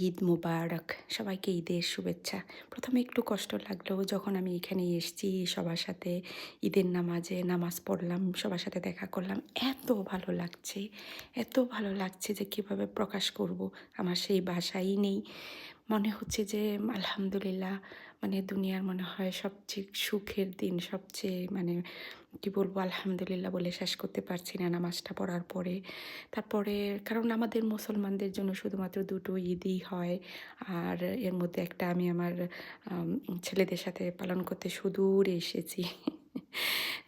ঈদ মুবারক। সবাইকে ঈদের শুভেচ্ছা। ১ম এ একটু কষ্ট লাগলেও যখন আমি এখানে এসছি সবার সাথে ঈদের নামাজে নামাজ পড়লাম, সবার সাথে দেখা করলাম। এত ভালো লাগছে যে কিভাবে প্রকাশ করব। আমার সেই ভাষাই নেই। মনে হচ্ছে যে আলহামদুলিল্লাহ মানে দুনিয়ার মনে হয় সবচেয়ে সুখের দিন, সবচেয়ে মানে কি বলবো আলহামদুলিল্লাহ বলে শেষ করতে পারছি না নামাজটা পড়ার পরে। তারপরে কারণ আমাদের মুসলমানদের জন্য শুধুমাত্র ২ টো ঈদই হয়। আর এর মধ্যে একটা আমি আমার আম ছেলেদের সাথে পালন করতে সুদূর এসেছি।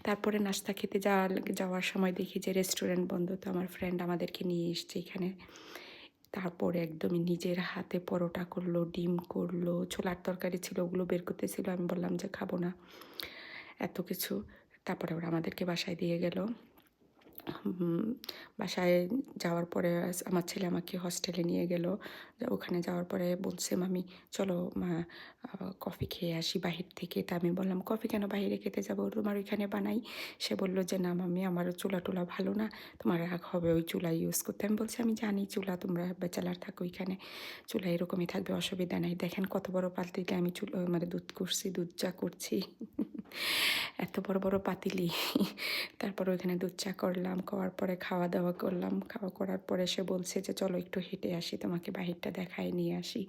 তারপরে নাস্তা খেতে যাওয়ার সময় দেখি যে রেস্টুরেন্ট বন্ধ। তো আমার ফ্রেন্ড আমাদেরকে নিয়ে এসছে এখানে। তারপরে একদমই নিজের হাতে পরোটা করলো, ডিম করলো, ছোলার তরকারি ছিল ওগুলো বের করতেছিল। আমি বললাম যে খাবো না। এত কিছু। তারপরে ওরা আমাদেরকে বাসায় দিয়ে গেল। হুম, বাসায় যাওয়ার পরে আমার ছেলে আমাকে হস্টেলে নিয়ে গেল। ওখানে যাওয়ার পরে বলছে, "মামি চলো মা কফি খেয়ে আসি বাহির থেকে।" তা আমি বললাম, "কফি কেন বাহিরে খেতে যাবো? তোমার ওইখানে বানাই।" সে বলল যে, "না মাম্মি আমার চুলা-টুলা ভালো না। তোমার রাগ হবে ওই চুলা ইউজ করতে।" আমি বলছি, "আমি জানি চুলা তোমরা ব্যাচেলার থাকো ওইখানে। চুলা এরকমই থাকবে অসুবিধা নাই। দেখেন কত বড় পাতিলে আমি মানে দুধ করছি, দুধ চা করছি।" এত বড়, বড় পাতিলি। তারপর ওইখানে দুধ চা করলাম, করার পরে খাওয়া-দাওয়া করলাম। খাওয়া করার পরে সে বলছে যে, "চলো একটু হেঁটে আসি, তোমাকে বাহিরটা দেখায় নিয়ে আসি।"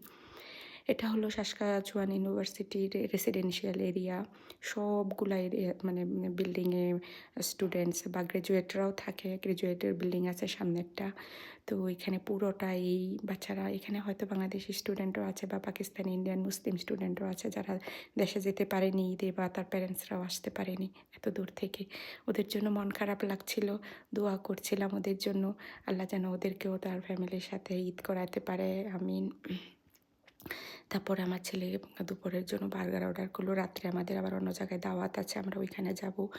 এটা হলো সাসকাচুয়ান ইউনিভার্সিটির রেসিডেন্সিয়াল এরিয়া। সবগুলা এরিয়া মানে বিল্ডিংয়ে স্টুডেন্টস বা গ্র্যাজুয়েটরাও থাকে। গ্র্যাজুয়েটের বিল্ডিং আছে সামনেরটা। তো এখানে পুরোটাই বাচ্চারা এখানে হয়তো বাংলাদেশি স্টুডেন্টও আছে বা পাকিস্তানি, ইন্ডিয়ান, মুসলিম স্টুডেন্টও আছে যারা দেশে যেতে পারেনি ঈদে বা তার প্যারেন্টসরাও আসতে পারেনি এত দূর থেকে। ওদের জন্য মন খারাপ লাগছিল। দোয়া করছিলাম ওদের জন্য। আল্লাহ যেন ওদেরকেও তার ফ্যামিলির সাথে ঈদ করাতে পারে। আমিন। তারপরে আমার ছেলে দুপুরের জন্য বার্গার অর্ডার করলো। রাত্রে আমাদের আবার অন্য জায়গায় দাওয়াত আছে। আমরা ওইখানে যাবো।